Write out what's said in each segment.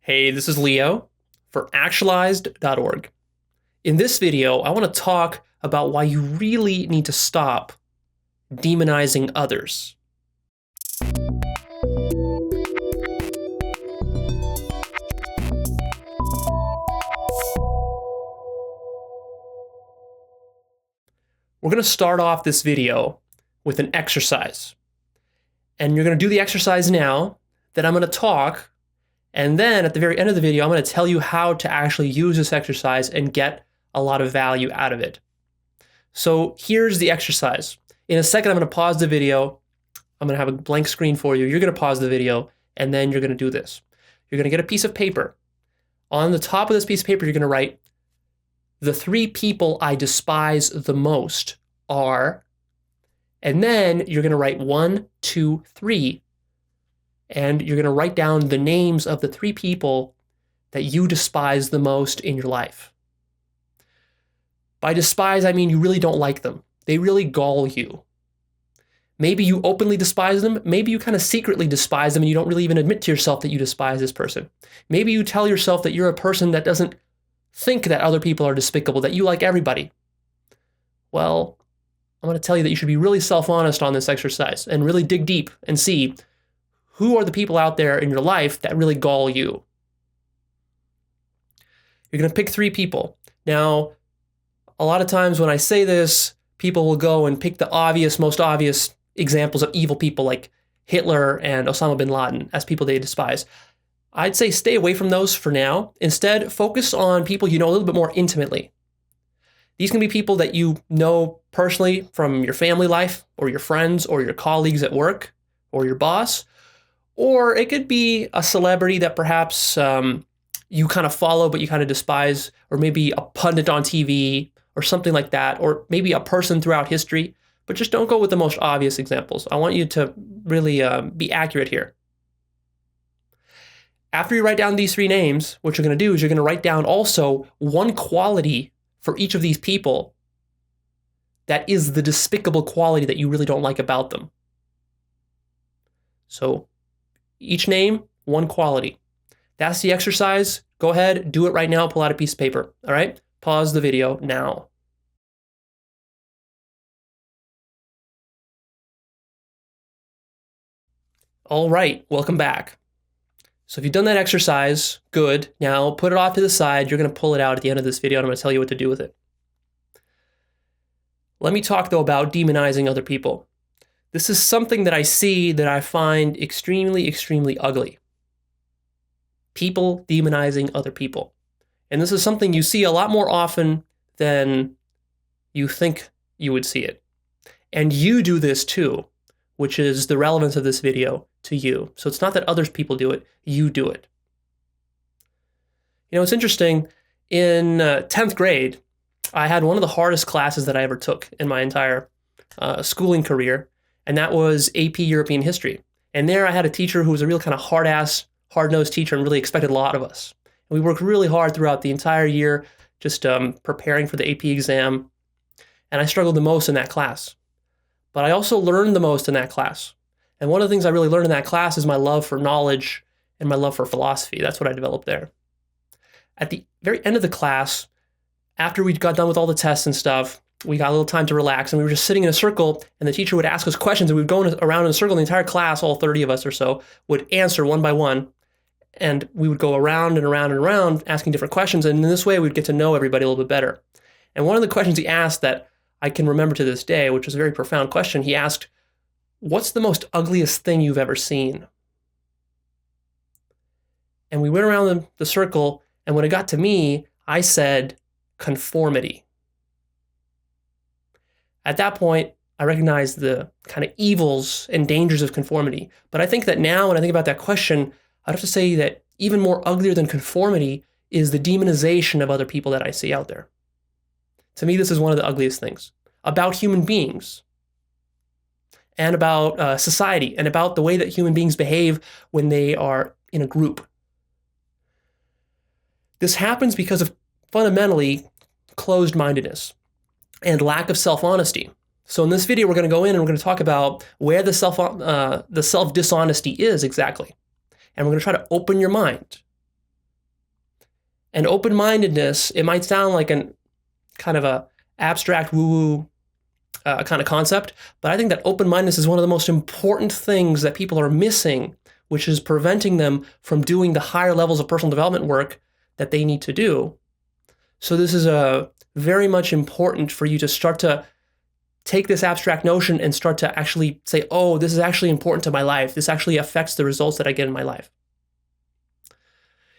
Hey, this is Leo for Actualized.org. In this video, I want to talk about why you really need to stop demonizing others. We're going to start off this video with an exercise. And you're going to do the exercise now, then I'm going to talk, and then at the very end of the video, I'm going to tell you how to actually use this exercise and get a lot of value out of it. So here's the exercise. In a second, I'm going to pause the video. I'm going to have a blank screen for you. You're going to pause the video, and then you're going to do this. You're going to get a piece of paper. On the top of this piece of paper, you're going to write, the 3 people I despise the most are, and then you're going to write 1, 2, 3, and you're going to write down the names of the 3 people that you despise the most in your life. By despise, I mean you really don't like them. They really gall you. Maybe you openly despise them. Maybe you kind of secretly despise them and you don't really even admit to yourself that you despise this person. Maybe you tell yourself that you're a person that doesn't think that other people are despicable, that you like everybody. Well, I'm going to tell you that you should be really self-honest on this exercise and really dig deep and see who are the people out there in your life that really gall you. You're going to pick 3 people. Now, a lot of times when I say this, people will go and pick the most obvious examples of evil people like Hitler and Osama bin Laden as people they despise. I'd say stay away from those for now. Instead, focus on people you know a little bit more intimately. These can be people that you know personally from your family life or your friends or your colleagues at work or your boss. Or it could be a celebrity that perhaps you kind of follow but you kind of despise, or maybe a pundit on TV or something like that, or maybe a person throughout history. But just don't go with the most obvious examples. I want you to really be accurate here. After you write down these 3 names, what you're going to do is you're going to write down also 1 quality for each of these people that is the despicable quality that you really don't like about them. So each name, 1 quality. That's the exercise. Go ahead, do it right now, pull out a piece of paper, all right? Pause the video now. All right, welcome back. So if you've done that exercise, good. Now put it off to the side. You're going to pull it out at the end of this video, and I'm going to tell you what to do with it. Let me talk, though, about demonizing other people. This is something that I see that I find extremely, extremely ugly. People demonizing other people. And this is something you see a lot more often than you think you would see it. And you do this too, which is the relevance of this video to you. So it's not that other people do it, you do it. You know, it's interesting, in 10th grade, I had one of the hardest classes that I ever took in my entire schooling career, and that was AP European History. And there I had a teacher who was a real kind of hard-ass, hard-nosed teacher and really expected a lot of us. And we worked really hard throughout the entire year, just preparing for the AP exam, and I struggled the most in that class. But I also learned the most in that class. And one of the things I really learned in that class is my love for knowledge and my love for philosophy. That's what I developed there. At the very end of the class, after we got done with all the tests and stuff, we got a little time to relax, and we were just sitting in a circle, and the teacher would ask us questions, and we would go around in a circle. The entire class, all 30 of us or so, would answer one by one, and we would go around and around and around asking different questions, and in this way, we'd get to know everybody a little bit better. And one of the questions he asked that I can remember to this day, which was a very profound question, he asked, "What's the most ugliest thing you've ever seen?" And we went around the circle, and when it got to me, I said, conformity. At that point, I recognized the kind of evils and dangers of conformity. But I think that now, when I think about that question, I'd have to say that even more uglier than conformity is the demonization of other people that I see out there. To me, this is one of the ugliest things about human beings and about society and about the way that human beings behave when they are in a group. This happens because of fundamentally closed-mindedness and lack of self-honesty. So in this video, we're going to go in and we're going to talk about where the self-dishonesty is exactly. And we're going to try to open your mind And open-mindedness, it might sound like an kind of a abstract woo-woo kind of concept, but I think that open-mindedness is one of the most important things that people are missing, which is preventing them from doing the higher levels of personal development work that they need to do. So this is very much important for you to start to take this abstract notion and start to actually say, oh, this is actually important to my life. This actually affects the results that I get in my life.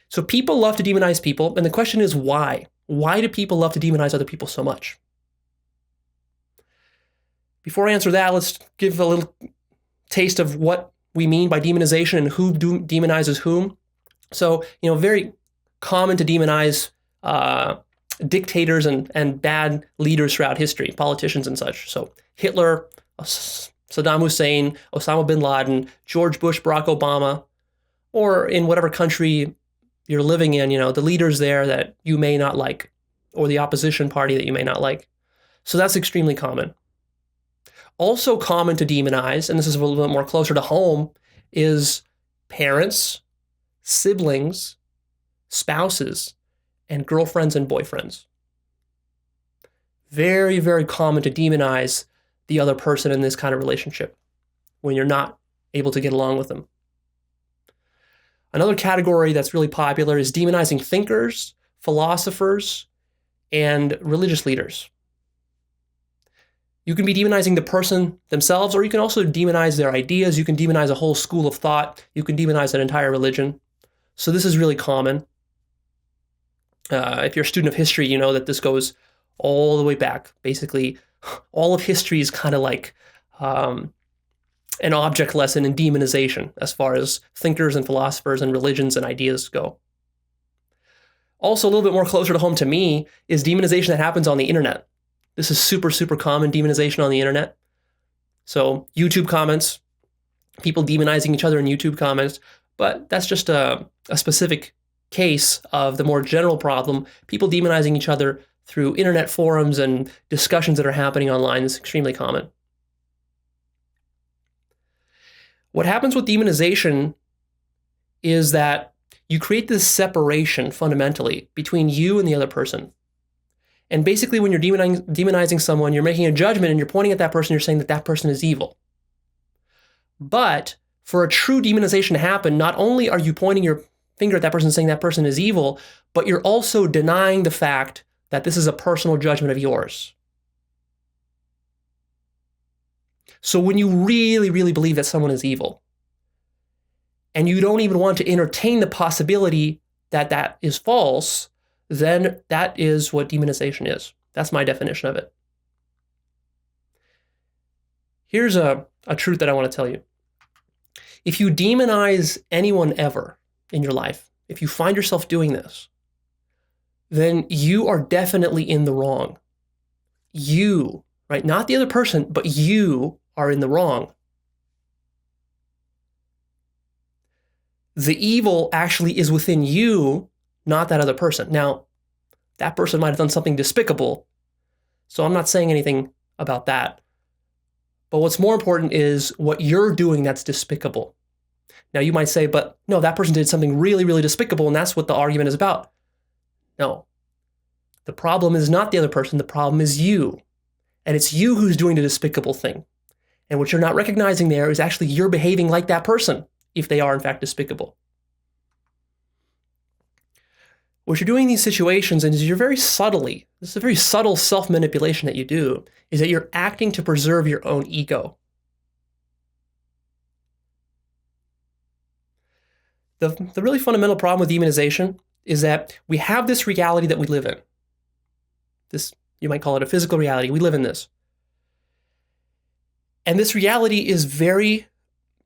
So people love to demonize people, and the question is why? Why do people love to demonize other people so much? Before I answer that, let's give a little taste of what we mean by demonization and who demonizes whom. So, very common to demonize dictators and bad leaders throughout history, politicians and such. So Hitler, Saddam Hussein, Osama bin Laden, George Bush, Barack Obama, or in whatever country you're living in, the leaders there that you may not like, or the opposition party that you may not like. So that's extremely common. Also common to demonize, and this is a little bit more closer to home, is parents, siblings, spouses, and girlfriends and boyfriends. Very, very common to demonize the other person in this kind of relationship when you're not able to get along with them. Another category that's really popular is demonizing thinkers, philosophers, and religious leaders. You can be demonizing the person themselves, or you can also demonize their ideas. You can demonize a whole school of thought. You can demonize an entire religion. So this is really common. If you're a student of history, you know that this goes all the way back. Basically, all of history is kind of like an object lesson in demonization as far as thinkers and philosophers and religions and ideas go. Also, a little bit more closer to home to me is demonization that happens on the internet. This is super, super common, demonization on the internet. So YouTube comments, people demonizing each other in YouTube comments, but that's just a specific case of the more general problem. People demonizing each other through internet forums and discussions that are happening online is extremely common. What happens with demonization is that you create this separation fundamentally between you and the other person. And basically when you're demonizing someone, you're making a judgment and you're pointing at that person, you're saying that that person is evil. But for a true demonization to happen, not only are you pointing your finger at that person saying that person is evil, but you're also denying the fact that this is a personal judgment of yours. So when you really, really believe that someone is evil, and you don't even want to entertain the possibility that that is false, then that is what demonization is. That's my definition of it. Here's a truth that I want to tell you. If you demonize anyone ever in your life, if you find yourself doing this, then you are definitely in the wrong. You, right? Not the other person, but you are in the wrong. The evil actually is within you, not that other person. Now, that person might have done something despicable, so I'm not saying anything about that. But what's more important is what you're doing that's despicable. Now, you might say, but no, that person did something really, really despicable, and that's what the argument is about. No. The problem is not the other person, the problem is you. And it's you who's doing the despicable thing. And what you're not recognizing there is actually you're behaving like that person, if they are in fact despicable. What you're doing in these situations is you're very subtly, this is a very subtle self-manipulation that you do, is that you're acting to preserve your own ego. The really fundamental problem with demonization is that we have this reality that we live in. This, you might call it a physical reality. We live in this. And this reality is very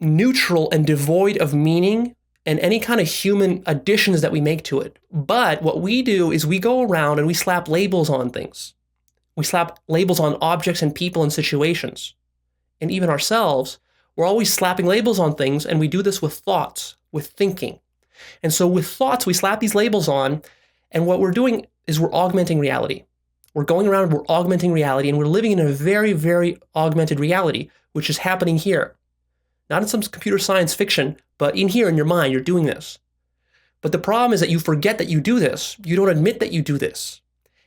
neutral and devoid of meaning and any kind of human additions that we make to it. But what we do is we go around and we slap labels on things. We slap labels on objects and people and situations. And even ourselves, we're always slapping labels on things, and we do this with thoughts, with thinking. And so with thoughts, we slap these labels on, and what we're doing is we're augmenting reality. We're going around, we're augmenting reality, and we're living in a very, very augmented reality, which is happening here. Not in some computer science fiction, but in here in your mind, you're doing this. But the problem is that you forget that you do this. You don't admit that you do this.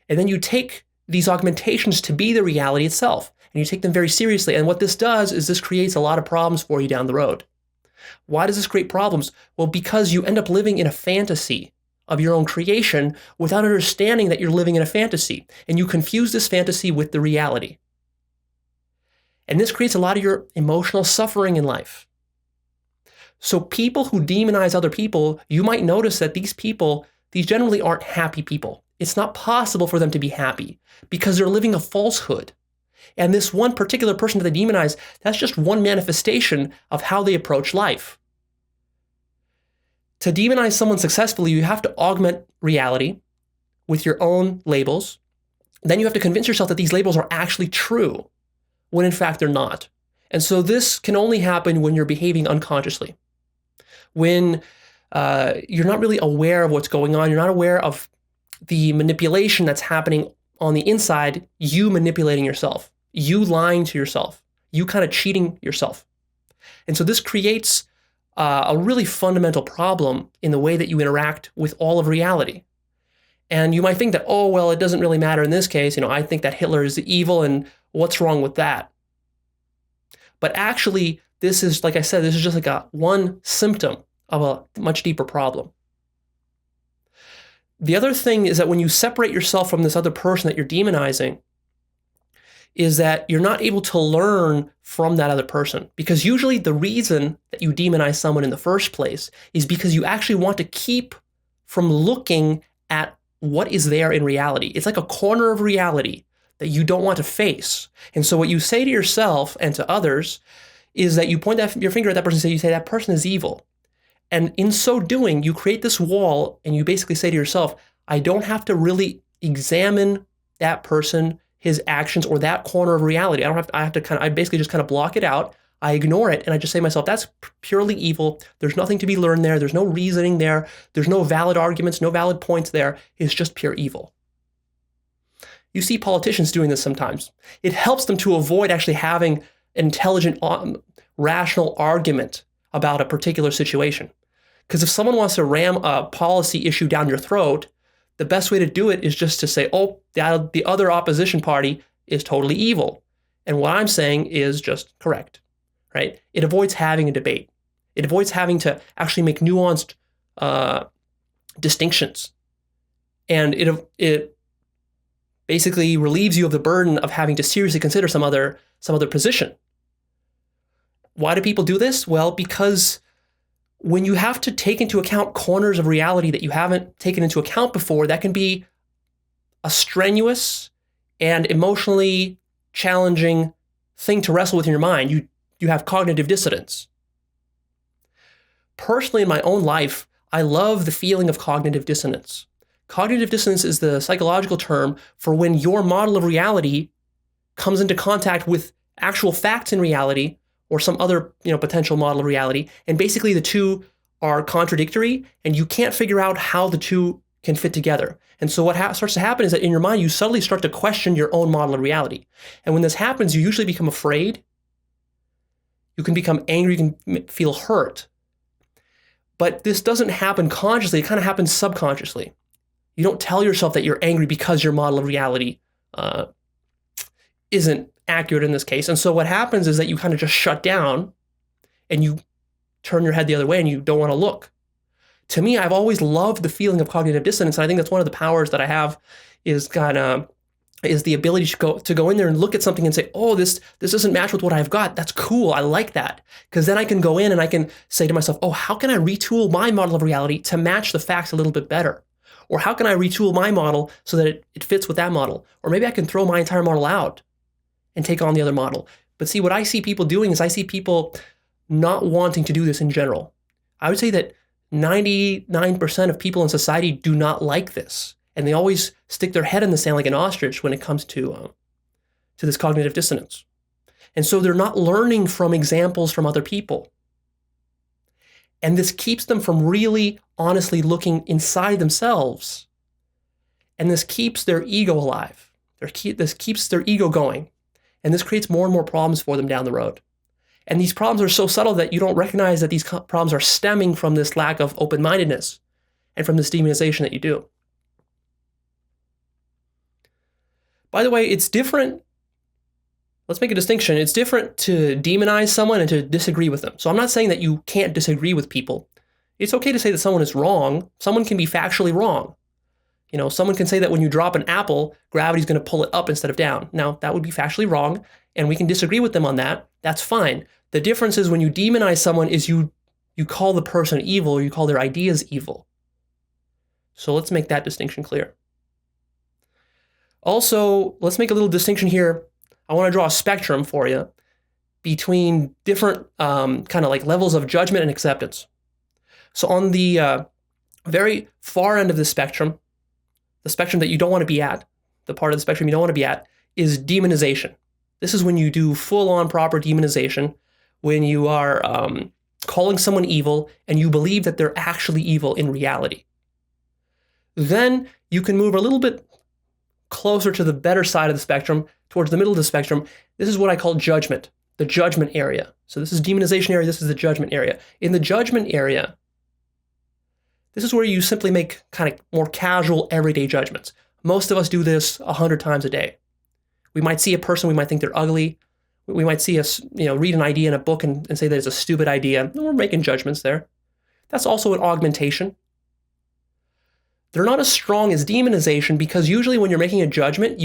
And then you take these augmentations to be the reality itself, and you take them very seriously. And what this does is this creates a lot of problems for you down the road. Why does this create problems? Well, because you end up living in a fantasy of your own creation without understanding that you're living in a fantasy. And you confuse this fantasy with the reality. And this creates a lot of your emotional suffering in life. So people who demonize other people, you might notice that these generally aren't happy people. It's not possible for them to be happy because they're living a falsehood. And this one particular person that they demonize, that's just one manifestation of how they approach life. To demonize someone successfully, you have to augment reality with your own labels. Then you have to convince yourself that these labels are actually true, when in fact they're not. And so this can only happen when you're behaving unconsciously. When you're not really aware of what's going on, you're not aware of the manipulation that's happening on the inside, you manipulating yourself, you lying to yourself, you kind of cheating yourself. And so this creates a really fundamental problem in the way that you interact with all of reality. And you might think that, oh, well, it doesn't really matter in this case. I think that Hitler is evil, and what's wrong with that? But actually, this is, like I said, this is just like one symptom of a much deeper problem. The other thing is that when you separate yourself from this other person that you're demonizing, is that you're not able to learn from that other person. Because usually the reason that you demonize someone in the first place is because you actually want to keep from looking at what is there in reality. It's like a corner of reality that you don't want to face. And so what you say to yourself and to others is that you point your finger at that person and you say, that person is evil. And in so doing, you create this wall and you basically say to yourself, I don't have to really examine that person, his actions, or that corner of reality. I basically just kind of block it out. I ignore it, and I just say to myself, that's purely evil. There's nothing to be learned there. There's no reasoning there. There's no valid arguments, no valid points there. It's just pure evil. You see politicians doing this sometimes. It helps them to avoid actually having an intelligent, rational argument about a particular situation. Because if someone wants to ram a policy issue down your throat, the best way to do it is just to say, oh, the other opposition party is totally evil. And what I'm saying is just correct, right? It avoids having a debate. It avoids having to actually make nuanced distinctions. And it basically relieves you of the burden of having to seriously consider some other position. Why do people do this? Well, because when you have to take into account corners of reality that you haven't taken into account before, that can be a strenuous and emotionally challenging thing to wrestle with in your mind. You have cognitive dissonance. Personally, in my own life, I love the feeling of cognitive dissonance. Cognitive dissonance is the psychological term for when your model of reality comes into contact with actual facts in reality, or some other potential model of reality, and basically the two are contradictory, and you can't figure out how the two can fit together. And so what starts to happen is that in your mind, you suddenly start to question your own model of reality. And when this happens, you usually become afraid. You can become angry, you can feel hurt. But this doesn't happen consciously, it kind of happens subconsciously. You don't tell yourself that you're angry because your model of reality isn't accurate in this case. And so what happens is that you kind of just shut down and you turn your head the other way and you don't want to look. To me, I've always loved the feeling of cognitive dissonance. And I think that's one of the powers that I have is the ability to go in there and look at something and say, oh, this doesn't match with what I've got. That's cool. I like that. Because then I can go in and I can say to myself, oh, how can I retool my model of reality to match the facts a little bit better? Or how can I retool my model so that it fits with that model? Or maybe I can throw my entire model out and take on the other model. But see, what I see people doing is I see people not wanting to do this in general. I would say that 99% of people in society do not like this. And they always stick their head in the sand like an ostrich when it comes to this cognitive dissonance. And so they're not learning from examples from other people. And this keeps them from really honestly looking inside themselves. And this keeps their ego alive. This keeps their ego going. And this creates more and more problems for them down the road. And these problems are so subtle that you don't recognize that these problems are stemming from this lack of open-mindedness and from this demonization that you do. By the way, it's different. Let's make a distinction. It's different to demonize someone and to disagree with them. So I'm not saying that you can't disagree with people. It's okay to say that someone is wrong. Someone can be factually wrong. You know, someone can say that when you drop an apple, gravity's going to pull it up instead of down. Now, that would be factually wrong, and we can disagree with them on that. That's fine. The difference is when you demonize someone is you call the person evil, or you call their ideas evil. So let's make that distinction clear. Also, let's make a little distinction here. I want to draw a spectrum for you between different kind of like levels of judgment and acceptance. So on the very far end of the spectrum that you don't want to be at, the part of the spectrum you don't want to be at, is demonization. This is when you do full-on proper demonization, when you are calling someone evil and you believe that they're actually evil in reality. Then you can move a little bit closer to the better side of the spectrum, towards the middle of the spectrum. This is what I call judgment, the judgment area. So this is demonization area, this is the judgment area. In the judgment area, this is where you simply make kind of more casual, everyday judgments. Most of us do this 100 times a day. We might see a person, we might think they're ugly. We might see us, read an idea in a book and say that it's a stupid idea. We're making judgments there. That's also an augmentation. They're not as strong as demonization because usually when you're making a judgment,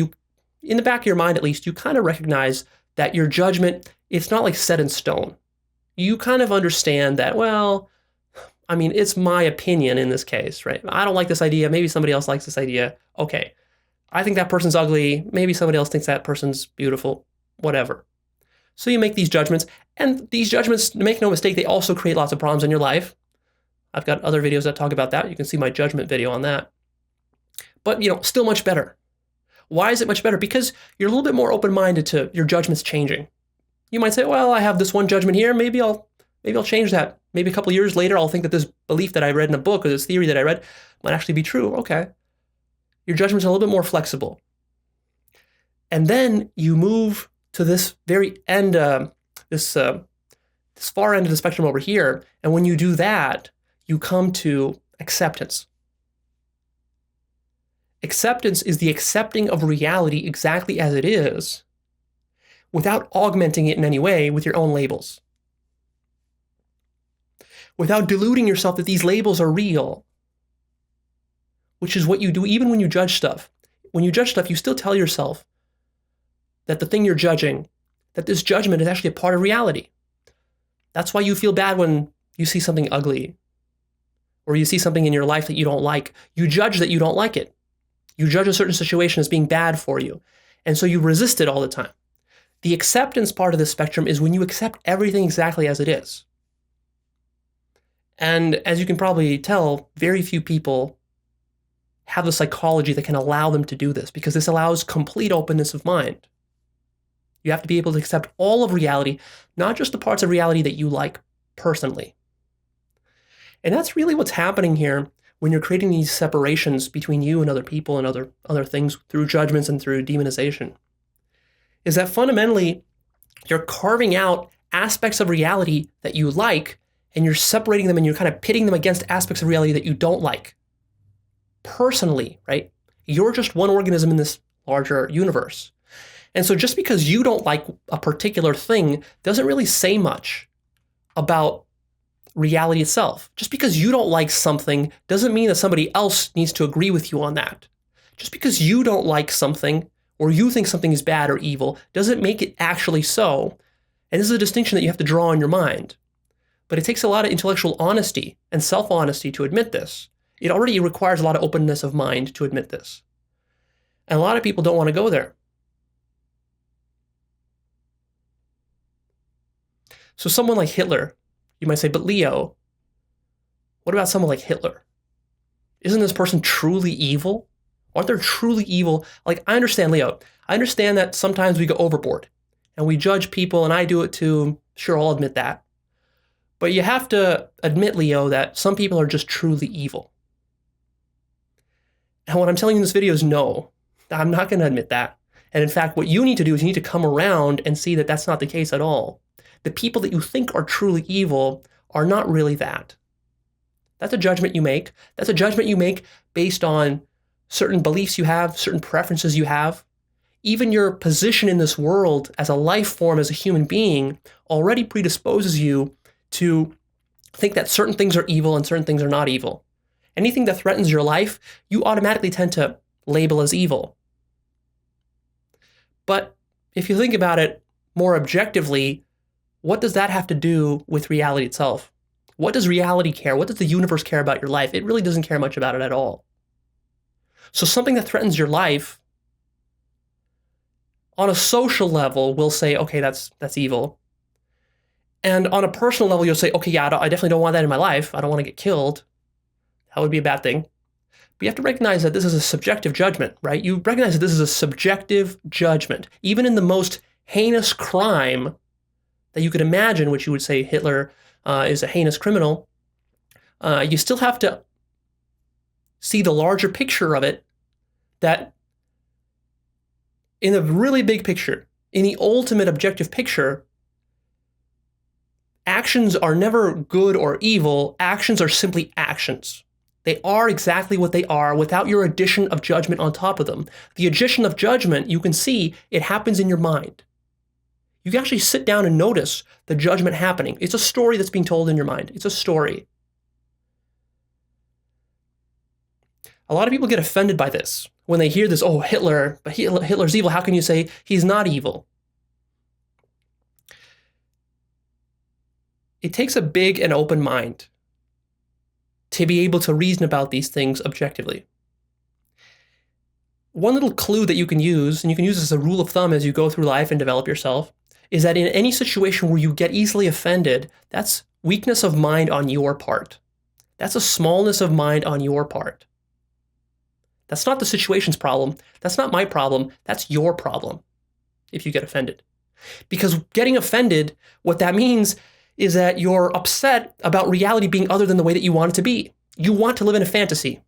in the back of your mind at least, you kind of recognize that your judgment, it's not like set in stone. You kind of understand that, well, I mean, it's my opinion in this case, right? I don't like this idea. Maybe somebody else likes this idea. Okay. I think that person's ugly. Maybe somebody else thinks that person's beautiful, whatever. So you make these judgments, and these judgments, make no mistake, they also create lots of problems in your life. I've got other videos that talk about that. You can see my judgment video on that. But, still much better. Why is it much better? Because you're a little bit more open-minded to your judgments changing. You might say, well, I have this one judgment here. Maybe I'll change that. Maybe a couple of years later, I'll think that this belief that I read in a book or this theory that I read might actually be true. Okay. Your judgment's a little bit more flexible. And then you move to this very end, this far end of the spectrum over here. And when you do that, you come to acceptance. Acceptance is the accepting of reality exactly as it is without augmenting it in any way with your own labels. Without deluding yourself that these labels are real, which is what you do even when you judge stuff. When you judge stuff, you still tell yourself that the thing you're judging, that this judgment is actually a part of reality. That's why you feel bad when you see something ugly or you see something in your life that you don't like. You judge that you don't like it. You judge a certain situation as being bad for you. And so you resist it all the time. The acceptance part of the spectrum is when you accept everything exactly as it is. And as you can probably tell, very few people have the psychology that can allow them to do this because this allows complete openness of mind. You have to be able to accept all of reality, not just the parts of reality that you like personally. And that's really what's happening here when you're creating these separations between you and other people and other things through judgments and through demonization, is that fundamentally you're carving out aspects of reality that you like and you're separating them and you're kind of pitting them against aspects of reality that you don't like. Personally, right? You're just one organism in this larger universe. And so just because you don't like a particular thing doesn't really say much about reality itself. Just because you don't like something doesn't mean that somebody else needs to agree with you on that. Just because you don't like something or you think something is bad or evil doesn't make it actually so. And this is a distinction that you have to draw in your mind. But it takes a lot of intellectual honesty and self-honesty to admit this. It already requires a lot of openness of mind to admit this. And a lot of people don't want to go there. So someone like Hitler, you might say, but Leo, what about someone like Hitler? Isn't this person truly evil? Aren't there truly evil? Like, I understand, Leo. I understand that sometimes we go overboard and we judge people, and I do it too. Sure, I'll admit that. But you have to admit, Leo, that some people are just truly evil. And what I'm telling you in this video is no, I'm not going to admit that. And in fact, what you need to do is you need to come around and see that that's not the case at all. The people that you think are truly evil are not really that. That's a judgment you make. That's a judgment you make based on certain beliefs you have, certain preferences you have. Even your position in this world as a life form, as a human being, already predisposes you to think that certain things are evil and certain things are not evil. Anything that threatens your life, you automatically tend to label as evil. But if you think about it more objectively, what does that have to do with reality itself? What does reality care? What does the universe care about your life? It really doesn't care much about it at all. So something that threatens your life, on a social level, we'll say, okay, that's evil. And on a personal level, you'll say, okay, yeah, I definitely don't want that in my life. I don't want to get killed. That would be a bad thing. But you have to recognize that this is a subjective judgment, right? You recognize that this is a subjective judgment. Even in the most heinous crime that you could imagine, which you would say Hitler is a heinous criminal, you still have to see the larger picture of it, that in a really big picture, in the ultimate objective picture, actions are never good or evil. Actions are simply actions. They are exactly what they are without your addition of judgment on top of them. The addition of judgment, you can see it happens in your mind. You can actually sit down and notice the judgment happening. It's a story that's being told in your mind. It's a story. A lot of people get offended by this when they hear this, oh, Hitler's evil. How can you say he's not evil? It takes a big and open mind to be able to reason about these things objectively. One little clue that you can use, and you can use this as a rule of thumb as you go through life and develop yourself, is that in any situation where you get easily offended, that's weakness of mind on your part. That's a smallness of mind on your part. That's not the situation's problem. That's not my problem. That's your problem if you get offended. Because getting offended, what that means is that you're upset about reality being other than the way that you want it to be. You want to live in a fantasy,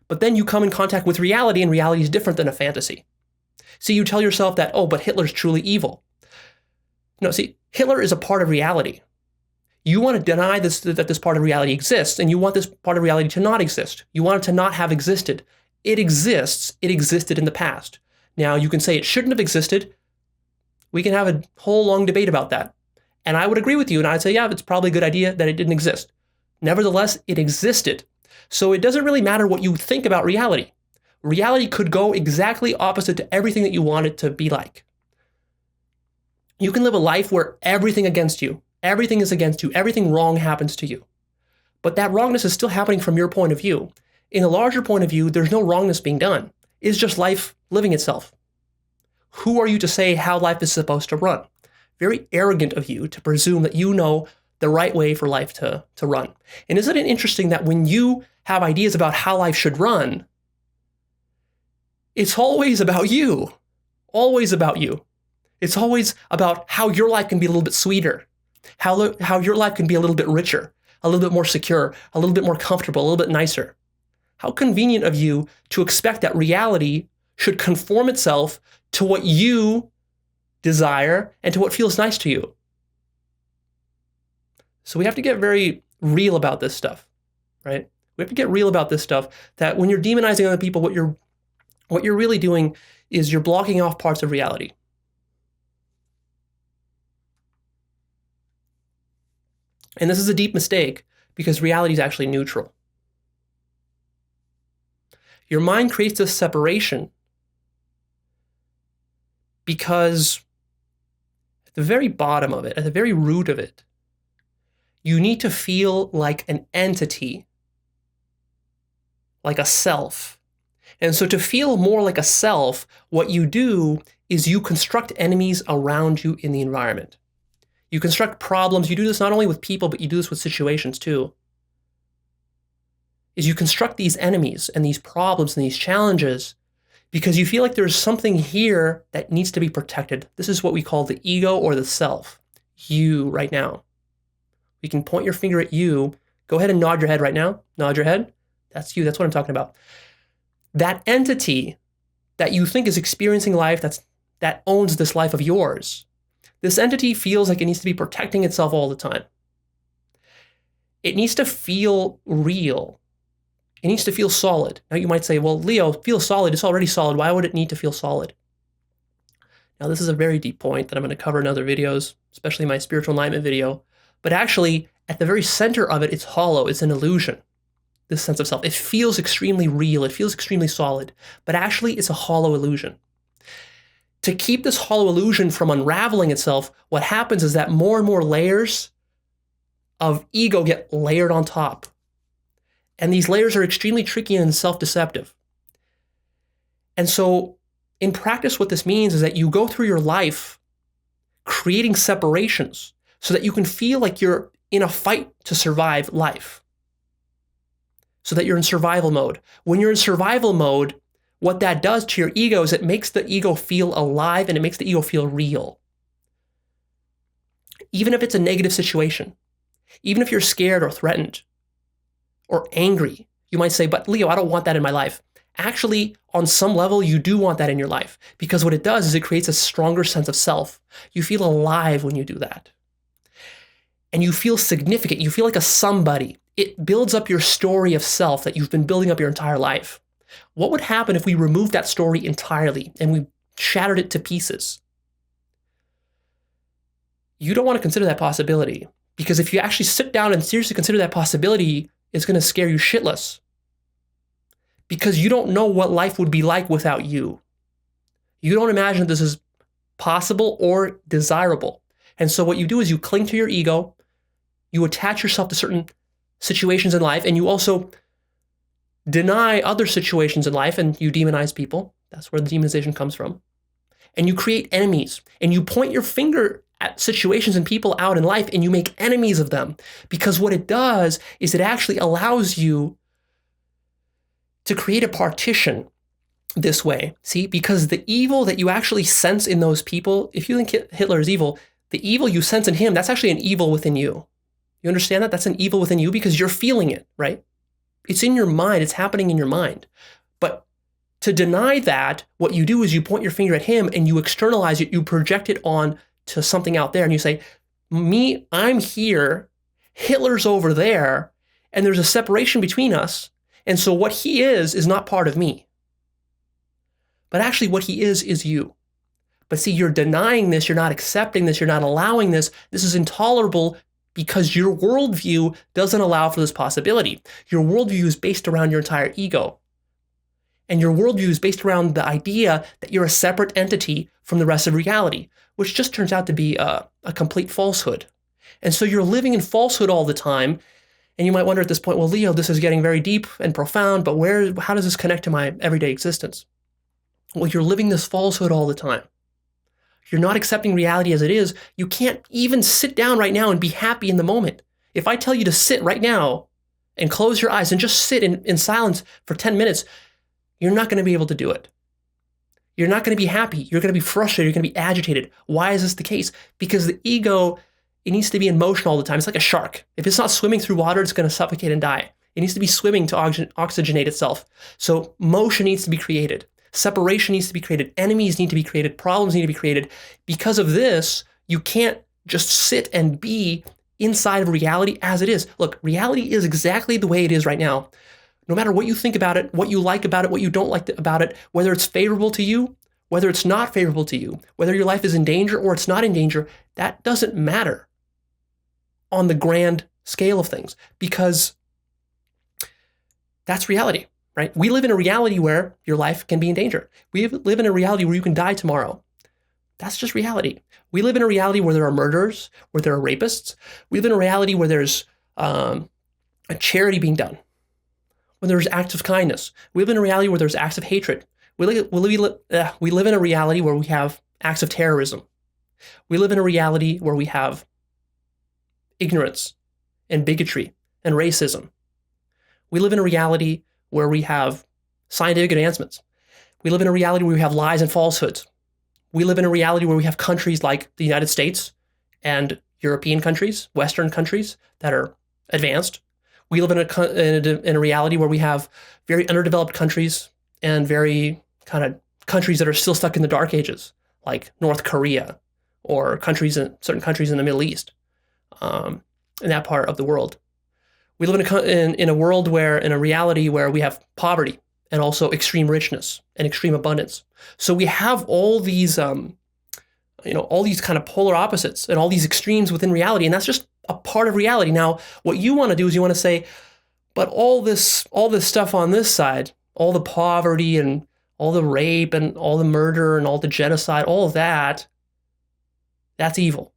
but then you come in contact with reality, and reality is different than a fantasy. See, you tell yourself that, oh, but Hitler's truly evil. No, see, Hitler is a part of reality. You want to deny that this part of reality exists, and you want this part of reality to not exist. You want it to not have existed. It exists. It existed in the past. Now, you can say it shouldn't have existed. We can have a whole long debate about that. And I would agree with you, and I'd say, yeah, it's probably a good idea that it didn't exist. Nevertheless, it existed. So it doesn't really matter what you think about reality. Reality could go exactly opposite to everything that you want it to be like. You can live a life where everything is against you, everything wrong happens to you. But that wrongness is still happening from your point of view. In a larger point of view, there's no wrongness being done. It's just life living itself. Who are you to say how life is supposed to run? Very arrogant of you to presume that you know the right way for life to run. And isn't it interesting that when you have ideas about how life should run, it's always about you. Always about you. It's always about how your life can be a little bit sweeter, how your life can be a little bit richer, a little bit more secure, a little bit more comfortable, a little bit nicer. How convenient of you to expect that reality should conform itself to what you desire and to what feels nice to you. So we have to get very real about this stuff, right? We have to get real about this stuff, that when you're demonizing other people, what you're really doing is you're blocking off parts of reality. And this is a deep mistake because reality is actually neutral. Your mind creates this separation because at the very bottom of it, at the very root of it, you need to feel like an entity, like a self. And so to feel more like a self, what you do is you construct enemies around you in the environment. You construct problems. You do this not only with people, but you do this with situations too. Is you construct these enemies and these problems and these challenges because you feel like there's something here that needs to be protected. This is what we call the ego or the self. You right now. You can point your finger at you. Go ahead and nod your head right now. Nod your head. That's you. That's what I'm talking about. That entity that you think is experiencing life, that owns this life of yours. This entity feels like it needs to be protecting itself all the time. it needs to feel real. It needs to feel solid. Now you might say, well, Leo, feel solid. It's already solid. Why would it need to feel solid? Now this is a very deep point that I'm going to cover in other videos, especially my spiritual enlightenment video. But actually, at the very center of it, it's hollow. It's an illusion, this sense of self. It feels extremely real. It feels extremely solid. But actually, it's a hollow illusion. To keep this hollow illusion from unraveling itself, what happens is that more and more layers of ego get layered on top. And these layers are extremely tricky and self-deceptive. And so in practice, what this means is that you go through your life creating separations so that you can feel like you're in a fight to survive life. So that you're in survival mode. When you're in survival mode, what that does to your ego is it makes the ego feel alive and it makes the ego feel real. Even if it's a negative situation, even if you're scared or threatened or angry, you might say, but Leo, I don't want that in my life. Actually, on some level, you do want that in your life because what it does is it creates a stronger sense of self. You feel alive when you do that. And you feel significant. You feel like a somebody. It builds up your story of self that you've been building up your entire life. What would happen if we removed that story entirely and we shattered it to pieces? You don't want to consider that possibility because if you actually sit down and seriously consider that possibility, it's going to scare you shitless because you don't know what life would be like without you. You don't imagine this is possible or desirable. And so what you do is you cling to your ego, you attach yourself to certain situations in life, and you also deny other situations in life, and you demonize people. That's where the demonization comes from. And you create enemies, and you point your finger at situations and people out in life, and you make enemies of them. Because what it does is it actually allows you to create a partition this way. See, because the evil that you actually sense in those people, if you think Hitler is evil, the evil you sense in him, that's actually an evil within you. You understand that? That's an evil within you because you're feeling it, right? It's in your mind. It's happening in your mind. But to deny that, what you do is you point your finger at him and you externalize it. You project it on to something out there and you say, me, I'm here. Hitler's over there. And there's a separation between us. And so what he is not part of me. But actually what he is you. But see, you're denying this. You're not accepting this. You're not allowing this. This is intolerable because your worldview doesn't allow for this possibility. Your worldview is based around your entire ego. And your worldview is based around the idea that you're a separate entity from the rest of reality, which just turns out to be a complete falsehood. And so you're living in falsehood all the time. And you might wonder at this point, well, Leo, this is getting very deep and profound, but how does this connect to my everyday existence? Well, you're living this falsehood all the time. You're not accepting reality as it is. You can't even sit down right now and be happy in the moment. If I tell you to sit right now and close your eyes and just sit in silence for 10 minutes, you're not going to be able to do it. You're not going to be happy. You're going to be frustrated. You're going to be agitated. Why is this the case? Because the ego, it needs to be in motion all the time. It's like a shark. If it's not swimming through water, it's going to suffocate and die. It needs to be swimming to oxygenate itself. So motion needs to be created. Separation needs to be created. Enemies need to be created. Problems need to be created. Because of this, you can't just sit and be inside of reality as it is. Look, reality is exactly the way it is right now. No matter what you think about it, what you like about it, what you don't like about it, whether it's favorable to you, whether it's not favorable to you, whether your life is in danger or it's not in danger, that doesn't matter on the grand scale of things because that's reality. Right? We live in a reality where your life can be in danger. We live in a reality where you can die tomorrow. That's just reality. We live in a reality where there are murderers, where there are rapists. We live in a reality where there's a charity being done, when there's acts of kindness. We live in a reality where there's acts of hatred. We live in a reality where we have acts of terrorism. We live in a reality where we have ignorance and bigotry and racism. We live in a reality where we have scientific advancements. We live in a reality where we have lies and falsehoods. We live in a reality where we have countries like the United States and European countries, Western countries that are advanced. We live in a reality where we have very underdeveloped countries and very kind of countries that are still stuck in the dark ages, like North Korea or certain countries in the Middle East, in that part of the world. We live in a world in a reality where we have poverty and also extreme richness and extreme abundance. So we have all these, all these kind of polar opposites and all these extremes within reality, and that's just a part of reality. Now, what you want to do is you want to say, but all this stuff on this side, all the poverty and all the rape and all the murder and all the genocide, all of that, that's evil.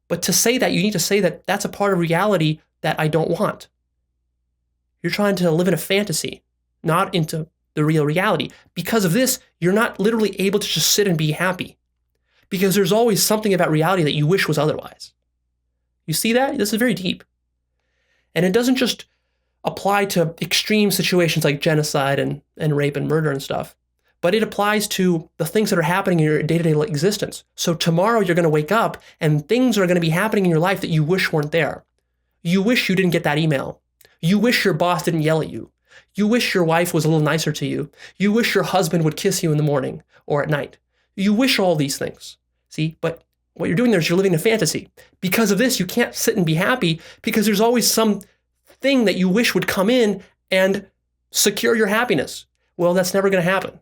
But to say that, you need to say that that's a part of reality that I don't want. You're trying to live in a fantasy, not into the real reality. Because of this, you're not literally able to just sit and be happy. Because there's always something about reality that you wish was otherwise. You see that? This is very deep. And it doesn't just apply to extreme situations like genocide and rape and murder and stuff, but it applies to the things that are happening in your day-to-day existence. So tomorrow you're going to wake up and things are going to be happening in your life that you wish weren't there. You wish you didn't get that email. You wish your boss didn't yell at you. You wish your wife was a little nicer to you. You wish your husband would kiss you in the morning or at night. You wish all these things. See, but what you're doing there is you're living a fantasy. Because of this, you can't sit and be happy because there's always some thing that you wish would come in and secure your happiness. Well, that's never going to happen.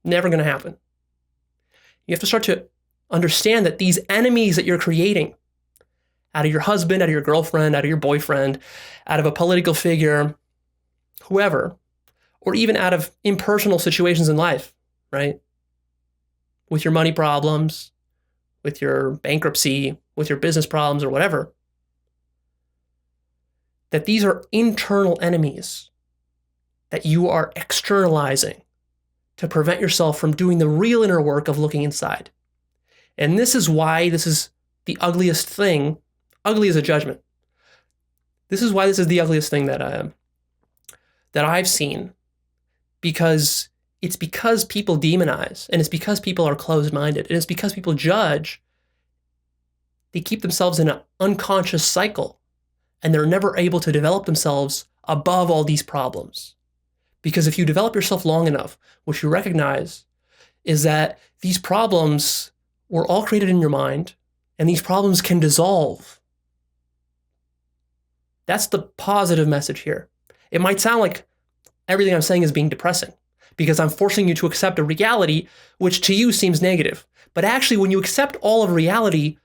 Never going to happen. You have to start to understand that these enemies that you're creating out of your husband, out of your girlfriend, out of your boyfriend, out of a political figure, whoever, or even out of impersonal situations in life, right? With your money problems, with your bankruptcy, with your business problems or whatever, that these are internal enemies that you are externalizing to prevent yourself from doing the real inner work of looking inside. And this is why this is the ugliest thing. Ugly is a judgment. This is why this is the ugliest thing that I've seen, because it's because people demonize, and it's because people are closed-minded, and it's because people judge. They keep themselves in an unconscious cycle, and they're never able to develop themselves above all these problems. Because if you develop yourself long enough, what you recognize is that these problems were all created in your mind, and these problems can dissolve. That's the positive message here. It might sound like everything I'm saying is being depressing because I'm forcing you to accept a reality which to you seems negative. But actually, when you accept all of reality,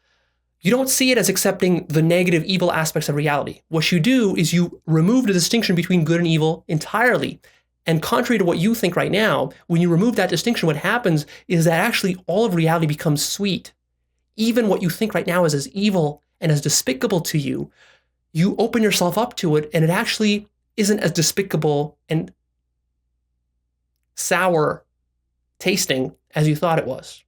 you don't see it as accepting the negative, evil aspects of reality. What you do is you remove the distinction between good and evil entirely. And contrary to what you think right now, when you remove that distinction, what happens is that actually all of reality becomes sweet. Even what you think right now is as evil and as despicable to you, you open yourself up to it, and it actually isn't as despicable and sour tasting as you thought it was.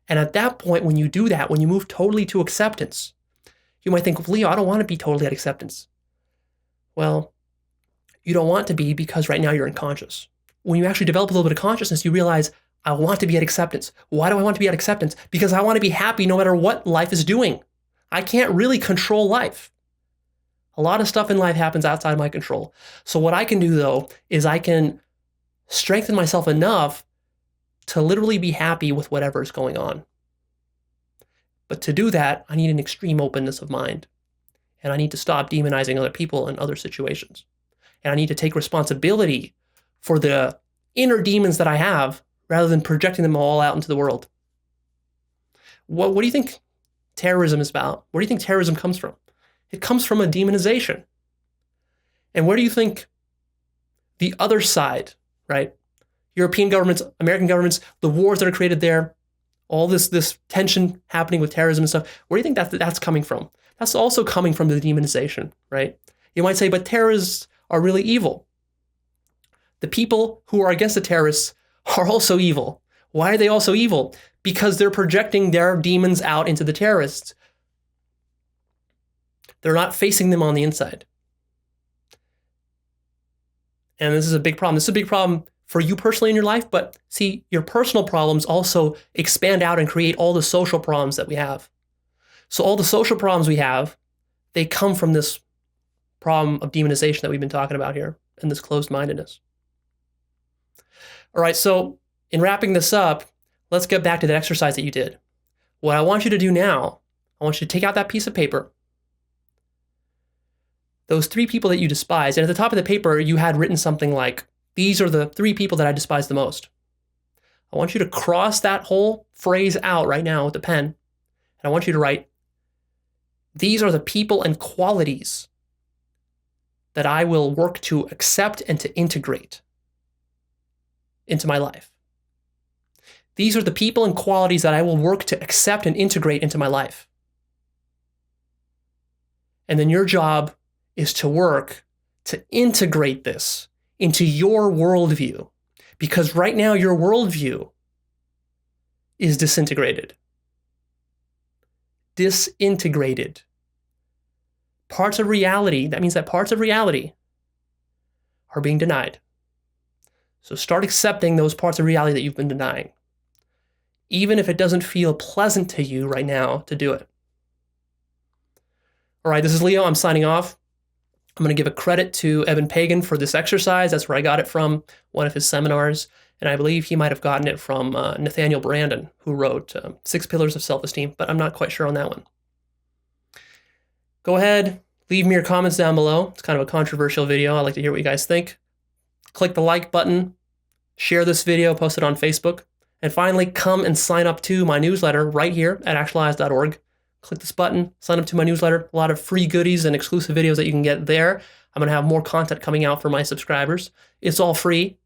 And at that point, when you do that, when you move totally to acceptance, you might think, Leo, I don't want to be totally at acceptance. Well, you don't want to be because right now you're unconscious. When you actually develop a little bit of consciousness, you realize, I want to be at acceptance. Why do I want to be at acceptance? Because I want to be happy no matter what life is doing. I can't really control life. A lot of stuff in life happens outside my control. So what I can do, though, is I can strengthen myself enough to literally be happy with whatever is going on. But to do that, I need an extreme openness of mind. And I need to stop demonizing other people and other situations. And I need to take responsibility for the inner demons that I have rather than projecting them all out into the world. What do you think terrorism is about? Where do you think terrorism comes from? It comes from a demonization. And where do you think the other side, right? European governments, American governments, the wars that are created there, all this tension happening with terrorism and stuff, where do you think that's coming from? That's also coming from the demonization, right? You might say, but terrorists are really evil. The people who are against the terrorists are also evil. Why are they also evil? Because they're projecting their demons out into the terrorists. They're not facing them on the inside. And this is a big problem. This is a big problem for you personally in your life, but see, your personal problems also expand out and create all the social problems that we have. So all the social problems we have, they come from this problem of demonization that we've been talking about here and this closed-mindedness. All right, so in wrapping this up, let's get back to that exercise that you did. What I want you to do now, I want you to take out that piece of paper, those 3 people that you despise, and at the top of the paper, you had written something like, these are the 3 people that I despise the most. I want you to cross that whole phrase out right now with a pen, and I want you to write, these are the people and qualities that I will work to accept and to integrate into my life. These are the people and qualities that I will work to accept and integrate into my life. And then your job is to work to integrate this into your worldview. Because right now your worldview is disintegrated. Disintegrated. Parts of reality, that means that parts of reality are being denied. So start accepting those parts of reality that you've been denying, even if it doesn't feel pleasant to you right now to do it. All right, this is Leo. I'm signing off. I'm going to give a credit to Evan Pagan for this exercise. That's where I got it from, one of his seminars. And I believe he might have gotten it from Nathaniel Branden, who wrote 6 Pillars of Self-Esteem, but I'm not quite sure on that one. Go ahead, leave me your comments down below. It's kind of a controversial video. I'd like to hear what you guys think. Click the like button, share this video, post it on Facebook. And finally, come and sign up to my newsletter right here at Actualized.org. Click this button, sign up to my newsletter. A lot of free goodies and exclusive videos that you can get there. I'm going to have more content coming out for my subscribers. It's all free.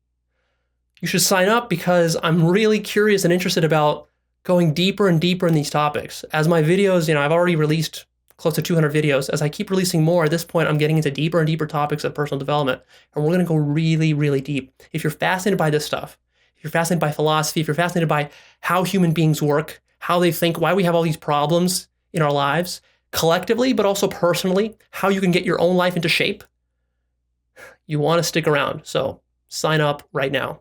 You should sign up because I'm really curious and interested about going deeper and deeper in these topics. As my videos, I've already released close to 200 videos. As I keep releasing more, at this point, I'm getting into deeper and deeper topics of personal development. And we're going to go really, really deep. If you're fascinated by this stuff, if you're fascinated by philosophy, if you're fascinated by how human beings work, how they think, why we have all these problems in our lives, collectively, but also personally, how you can get your own life into shape, you want to stick around. So sign up right now.